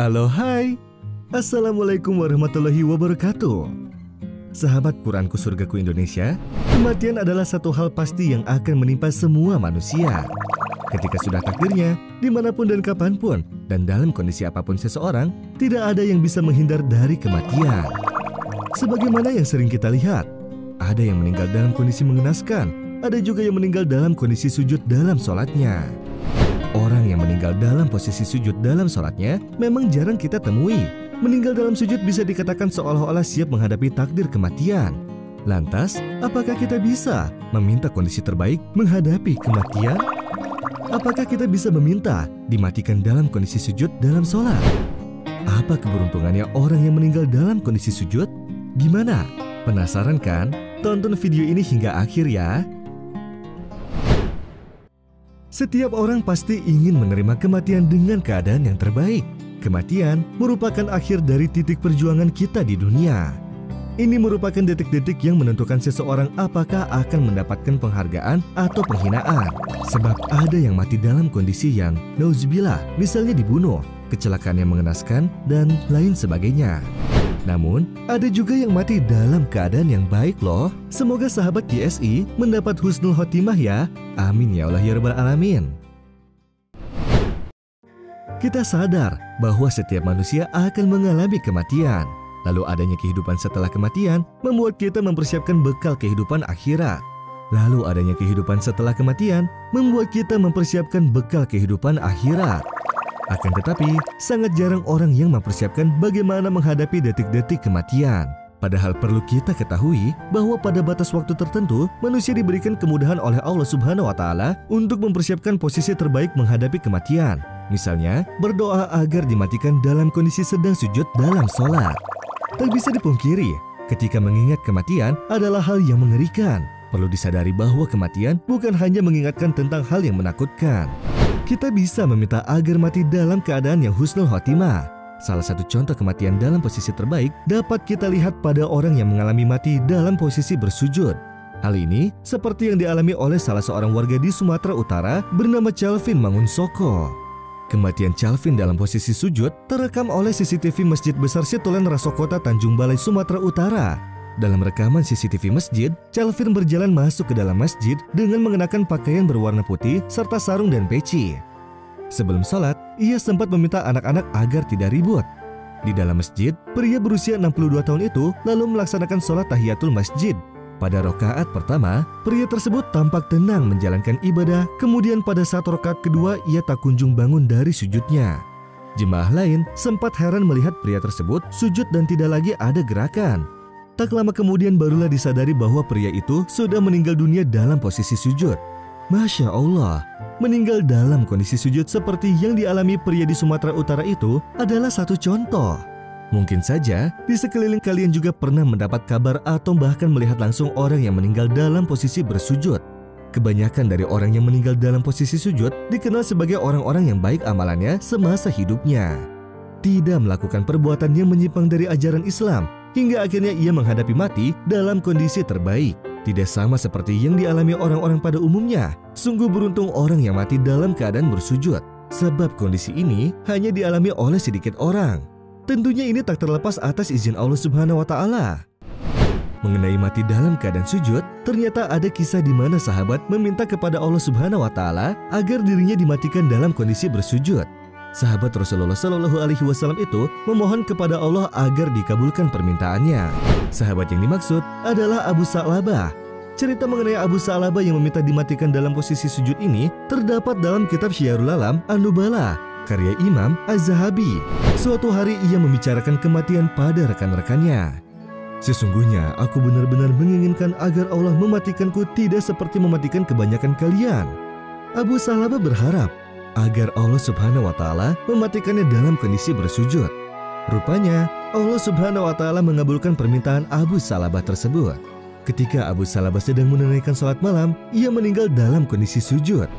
Halo hai, Assalamualaikum warahmatullahi wabarakatuh. Sahabat Quranku Surgaku Indonesia, kematian adalah satu hal pasti yang akan menimpa semua manusia. Ketika sudah takdirnya, dimanapun dan kapanpun, dan dalam kondisi apapun seseorang, tidak ada yang bisa menghindar dari kematian. Sebagaimana yang sering kita lihat, ada yang meninggal dalam kondisi mengenaskan, ada juga yang meninggal dalam kondisi sujud dalam sholatnya. Orang yang meninggal dalam posisi sujud dalam sholatnya memang jarang kita temui. Meninggal dalam sujud bisa dikatakan seolah-olah siap menghadapi takdir kematian. Lantas, apakah kita bisa meminta kondisi terbaik menghadapi kematian? Apakah kita bisa meminta dimatikan dalam kondisi sujud dalam sholat? Apa keberuntungannya orang yang meninggal dalam kondisi sujud? Gimana? Penasaran kan? Tonton video ini hingga akhir ya. Setiap orang pasti ingin menerima kematian dengan keadaan yang terbaik. Kematian merupakan akhir dari titik perjuangan kita di dunia. Ini merupakan detik-detik yang menentukan seseorang apakah akan mendapatkan penghargaan atau penghinaan. Sebab ada yang mati dalam kondisi yang nauzubillah, misalnya dibunuh, kecelakaan yang mengenaskan, dan lain sebagainya. Namun, ada juga yang mati dalam keadaan yang baik loh. Semoga sahabat GSI mendapat husnul khotimah ya. Amin ya Allah ya Rabbal Alamin. Kita sadar bahwa setiap manusia akan mengalami kematian. Lalu adanya kehidupan setelah kematian membuat kita mempersiapkan bekal kehidupan akhirat. Lalu adanya kehidupan setelah kematian membuat kita mempersiapkan bekal kehidupan akhirat. Akan tetapi, sangat jarang orang yang mempersiapkan bagaimana menghadapi detik-detik kematian. Padahal perlu kita ketahui bahwa pada batas waktu tertentu, manusia diberikan kemudahan oleh Allah Subhanahu wa Ta'ala untuk mempersiapkan posisi terbaik menghadapi kematian. Misalnya, berdoa agar dimatikan dalam kondisi sedang sujud dalam sholat. Tak bisa dipungkiri, ketika mengingat kematian adalah hal yang mengerikan. Perlu disadari bahwa kematian bukan hanya mengingatkan tentang hal yang menakutkan. Kita bisa meminta agar mati dalam keadaan yang husnul khotimah. Salah satu contoh kematian dalam posisi terbaik dapat kita lihat pada orang yang mengalami mati dalam posisi bersujud. Hal ini seperti yang dialami oleh salah seorang warga di Sumatera Utara bernama Calvin Mangunsoko. Kematian Calvin dalam posisi sujud terekam oleh CCTV Masjid Besar Situlen Rasokota Tanjung Balai Sumatera Utara. Dalam rekaman CCTV masjid, Calvin berjalan masuk ke dalam masjid dengan mengenakan pakaian berwarna putih serta sarung dan peci. Sebelum sholat, ia sempat meminta anak-anak agar tidak ribut. Di dalam masjid, pria berusia 62 tahun itu lalu melaksanakan sholat tahiyatul masjid. Pada rakaat pertama, pria tersebut tampak tenang menjalankan ibadah, kemudian pada saat rakaat kedua ia tak kunjung bangun dari sujudnya. Jemaah lain sempat heran melihat pria tersebut sujud dan tidak lagi ada gerakan. Tak lama kemudian barulah disadari bahwa pria itu sudah meninggal dunia dalam posisi sujud. Masya Allah, meninggal dalam kondisi sujud seperti yang dialami pria di Sumatera Utara itu adalah satu contoh. Mungkin saja di sekeliling kalian juga pernah mendapat kabar atau bahkan melihat langsung orang yang meninggal dalam posisi bersujud. Kebanyakan dari orang yang meninggal dalam posisi sujud dikenal sebagai orang-orang yang baik amalannya semasa hidupnya. Tidak melakukan perbuatan yang menyimpang dari ajaran Islam, hingga akhirnya ia menghadapi mati dalam kondisi terbaik. Tidak sama seperti yang dialami orang-orang pada umumnya. Sungguh beruntung orang yang mati dalam keadaan bersujud. Sebab kondisi ini hanya dialami oleh sedikit orang. Tentunya ini tak terlepas atas izin Allah Subhanahu wa Ta'ala. Mengenai mati dalam keadaan sujud, ternyata ada kisah di mana sahabat meminta kepada Allah Subhanahu wa Ta'ala agar dirinya dimatikan dalam kondisi bersujud. Sahabat Rasulullah Shallallahu Alaihi Wasallam itu memohon kepada Allah agar dikabulkan permintaannya. Sahabat yang dimaksud adalah Abu Sa'labah. Cerita mengenai Abu Sa'labah yang meminta dimatikan dalam posisi sujud ini terdapat dalam kitab Syiarul Alam An-Nubala, karya Imam Az-Zahabi. Suatu hari ia membicarakan kematian pada rekan-rekannya. Sesungguhnya aku benar-benar menginginkan agar Allah mematikanku tidak seperti mematikan kebanyakan kalian. Abu Sa'labah berharap agar Allah Subhanahu wa Ta'ala mematikannya dalam kondisi bersujud. Rupanya Allah Subhanahu wa Ta'ala mengabulkan permintaan Abu Sa'labah tersebut. Ketika Abu Sa'labah sedang menunaikan sholat malam, ia meninggal dalam kondisi sujud.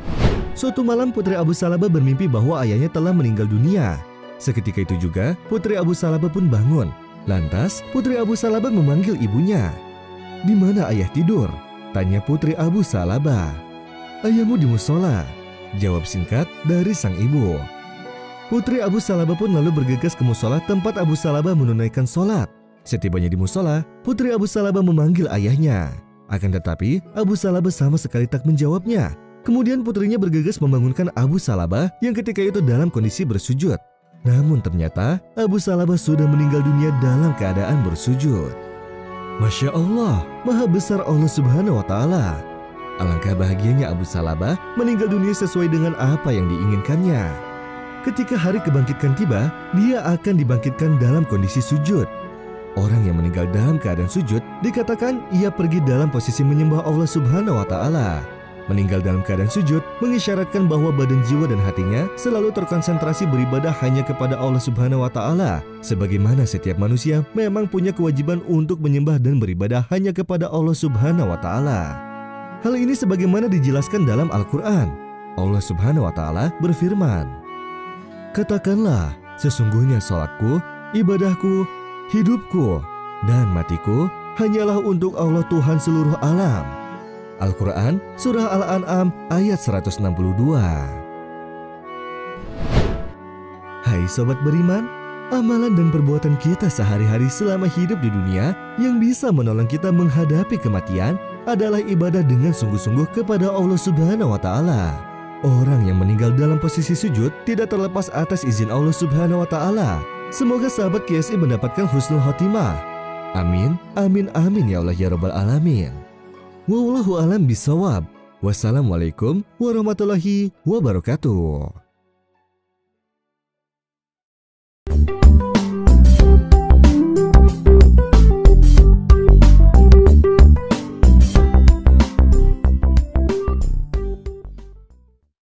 Suatu malam putri Abu Sa'labah bermimpi bahwa ayahnya telah meninggal dunia. Seketika itu juga putri Abu Sa'labah pun bangun. Lantas putri Abu Sa'labah memanggil ibunya. "Di mana ayah tidur?" tanya putri Abu Sa'labah. "Ayahmu di musola," jawab singkat dari sang ibu. Putri Abu Salabah pun lalu bergegas ke musola tempat Abu Salabah menunaikan sholat. Setibanya di musola, Putri Abu Salabah memanggil ayahnya. Akan tetapi, Abu Salabah sama sekali tak menjawabnya. Kemudian putrinya bergegas membangunkan Abu Salabah yang ketika itu dalam kondisi bersujud. Namun ternyata Abu Salabah sudah meninggal dunia dalam keadaan bersujud. Masya Allah, maha besar Allah Subhanahu wa Ta'ala. Alangkah bahagianya Abu Salabah meninggal dunia sesuai dengan apa yang diinginkannya. Ketika hari kebangkitan tiba, dia akan dibangkitkan dalam kondisi sujud. Orang yang meninggal dalam keadaan sujud dikatakan ia pergi dalam posisi menyembah Allah Subhanahu wa Ta'ala. Meninggal dalam keadaan sujud mengisyaratkan bahwa badan, jiwa, dan hatinya selalu terkonsentrasi beribadah hanya kepada Allah Subhanahu wa Ta'ala. Sebagaimana setiap manusia memang punya kewajiban untuk menyembah dan beribadah hanya kepada Allah Subhanahu wa Ta'ala. Hal ini sebagaimana dijelaskan dalam Al-Quran. Allah Subhanahu wa Ta'ala berfirman, "Katakanlah, sesungguhnya salatku, ibadahku, hidupku, dan matiku hanyalah untuk Allah Tuhan seluruh alam." Al-Quran Surah Al-An'am ayat 162. Hai sobat beriman, amalan dan perbuatan kita sehari-hari selama hidup di dunia yang bisa menolong kita menghadapi kematian adalah ibadah dengan sungguh-sungguh kepada Allah Subhanahu wa Ta'ala. Orang yang meninggal dalam posisi sujud tidak terlepas atas izin Allah Subhanahu wa Ta'ala. Semoga sahabat KSI mendapatkan husnul khotimah. Amin, amin, amin ya Allah ya Rabbal Alamin. Wallahu a'lam bishawab. Wassalamualaikum warahmatullahi wabarakatuh.